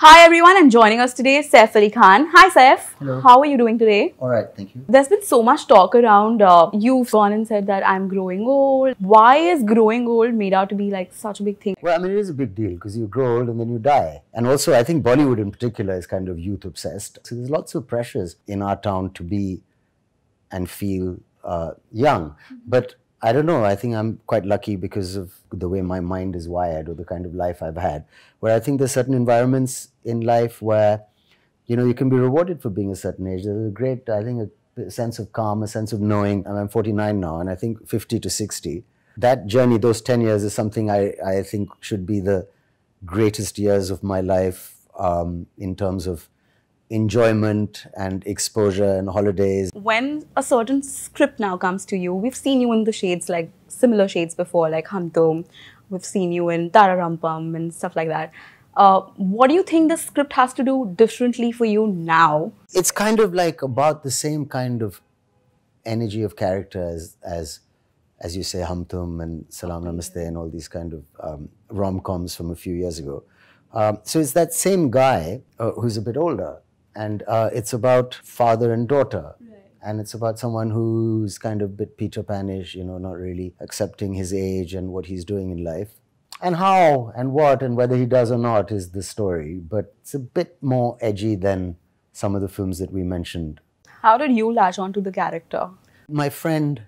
Hi everyone, and joining us today is Saif Ali Khan. Hi Saif. Hello. How are you doing today? All right, thank you. There's been so much talk around, you've gone and said that I'm growing old. Why is growing old made out to be like such a big thing? Well, I mean, it is a big deal because you grow old and then you die. And also, I think Bollywood in particular is kind of youth obsessed. So there's lots of pressures in our town to be and feel young. But I don't know, I think I'm quite lucky because of the way my mind is wired or the kind of life I've had, where I think there's certain environments in life where, you know, you can be rewarded for being a certain age. There's a great, I think, a sense of calm, a sense of knowing. I'm 49 now, and I think 50 to 60. That journey, those 10 years is something I think should be the greatest years of my life in terms of enjoyment and exposure and holidays. When a certain script now comes to you, we've seen you in the shades, like similar shades before, like Hum Tum. We've seen you in Tara Rampam and stuff like that. What do you think the script has to do differently for you now? It's kind of like about the same kind of energy of character as you say, Hum Tum and Salam Namaste and all these kind of rom-coms from a few years ago. So it's that same guy who's a bit older, and it's about father and daughter. Right. And it's about someone who's kind of a bit Peter Panish, you know, not really accepting his age and what he's doing in life. And how and what and whether he does or not is the story. But it's a bit more edgy than some of the films that we mentioned. How did you latch on to the character? My friend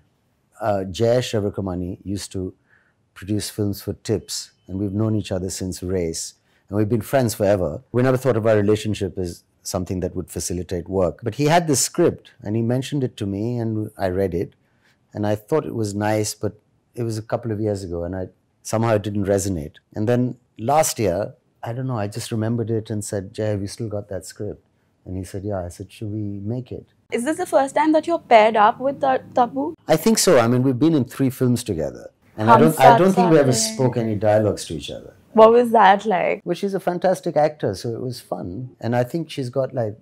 Jayesh Ravikamani used to produce films for Tips, and we've known each other since Race. And we've been friends forever. We never thought of our relationship as something that would facilitate work. But he had this script, and he mentioned it to me, and I read it. And I thought it was nice, but it was a couple of years ago, and somehow it didn't resonate. And then last year, I don't know, I just remembered it and said, Jay, have you still got that script? And he said, yeah. I said, should we make it? Is this the first time that you're paired up with Tabu? I think so. I mean, we've been in 3 films together. And I don't think we ever spoke any dialogues to each other. What was that like? Well, she's a fantastic actor, so it was fun. And I think she's got like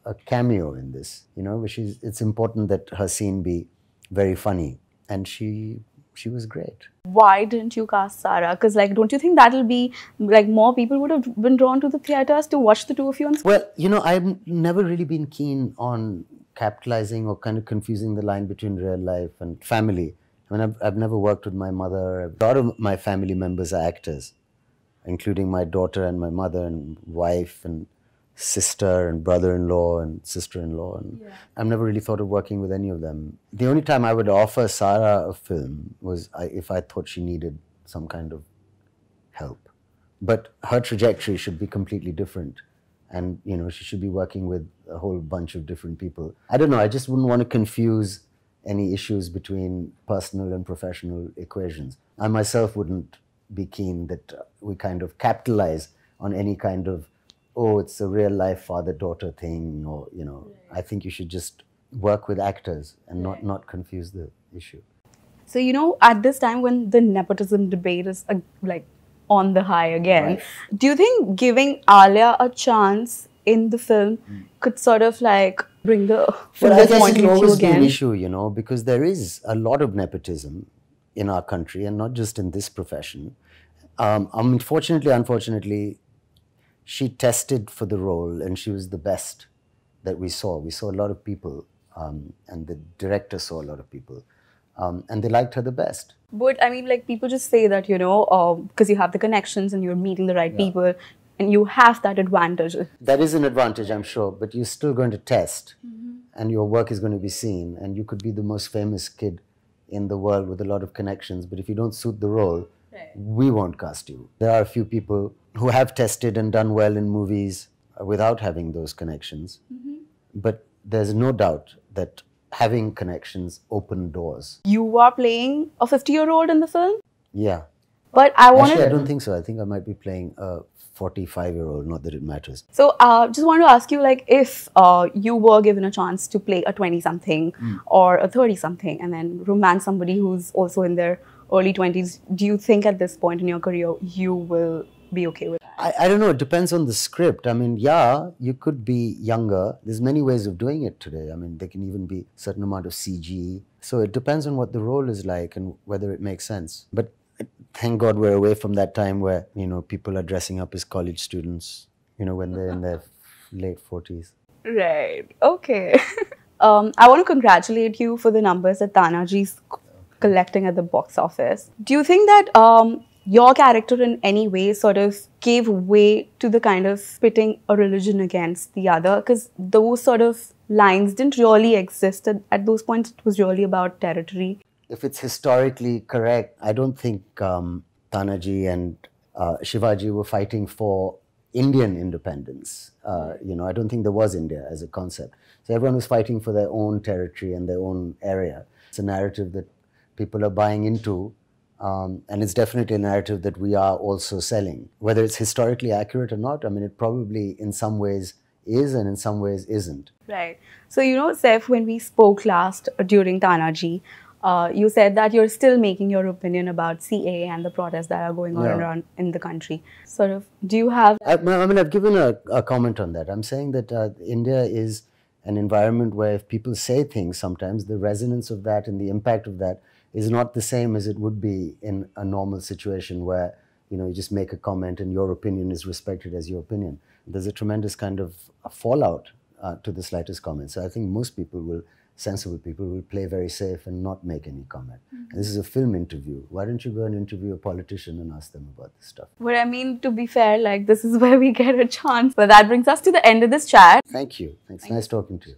a cameo in this, you know, which it's important that her scene be very funny. And she was great. Why didn't you cast Sara? Because like, don't you think that'll be like more people would have been drawn to the theatres to watch the two of you on screen? Well, you know, I've never really been keen on capitalizing or kind of confusing the line between real life and family. I mean, I've never worked with my mother. A lot of my family members are actors, including my daughter and my mother and wife and sister and brother-in-law and sister-in-law. And yeah. I've never really thought of working with any of them. The only time I would offer Sara a film was if I thought she needed some kind of help. But her trajectory should be completely different. And, you know, she should be working with a whole bunch of different people. I don't know, I just wouldn't want to confuse any issues between personal and professional equations. I myself wouldn't be keen that we kind of capitalize on any kind of, oh, it's a real life father-daughter thing, or, you know, right. I think you should just work with actors and right. not confuse the issue. So, you know, at this time when the nepotism debate is like on the high again, right. Do you think giving Alia a chance in the film could sort of like bring the well, I guess it will always be an issue, you know, because there is a lot of nepotism in our country, and not just in this profession. Unfortunately, she tested for the role, and she was the best that we saw. We saw a lot of people, and the director saw a lot of people, and they liked her the best. But I mean, like, people just say that, you know, because you have the connections and you're meeting the right people, and you have that advantage. That is an advantage, I'm sure, but you're still going to test, and your work is going to be seen, and you could be the most famous kid in the world with a lot of connections, but if you don't suit the role, right. we won't cast you. There are a few people who have tested and done well in movies without having those connections, but there's no doubt that having connections open doors. You are playing a 50-year-old in the film? Yeah. But Actually, I don't think so. I think I might be playing a 45-year-old, not that it matters. So, just want to ask you, like, if you were given a chance to play a 20-something or a 30-something and then romance somebody who's also in their early 20s, do you think at this point in your career you will be okay with that? I don't know. It depends on the script. I mean, yeah, you could be younger. There's many ways of doing it today. I mean, there can even be a certain amount of CG. So it depends on what the role is like and whether it makes sense. But thank God we're away from that time where, you know, people are dressing up as college students when they're in their late 40s. Right. Okay. I want to congratulate you for the numbers that Tanhaji's collecting at the box office. Do you think that your character in any way sort of gave way to the kind of pitting a religion against the other? Because those sort of lines didn't really exist at those points. It was really about territory. If it's historically correct, I don't think Tanhaji and Shivaji were fighting for Indian independence. I don't think there was India as a concept. So everyone was fighting for their own territory and their own area. It's a narrative that people are buying into, and it's definitely a narrative that we are also selling. Whether it's historically accurate or not, I mean, it probably in some ways is and in some ways isn't. Right. So, Saif, when we spoke last during Tanhaji, you said that you're still making your opinion about CA and the protests that are going on around in the country. Sort of, do you have... I've given a comment on that. I'm saying that India is an environment where if people say things sometimes, the resonance of that and the impact of that is not the same as it would be in a normal situation where, you just make a comment and your opinion is respected as your opinion. There's a tremendous kind of fallout to the slightest comment. So I think most people sensible people will play very safe and not make any comment. This is a film interview. Why don't you go and interview a politician and ask them about this stuff? But I mean, to be fair, this is where we get a chance. But that brings us to the end of this chat. Thank you. It's nice talking to you.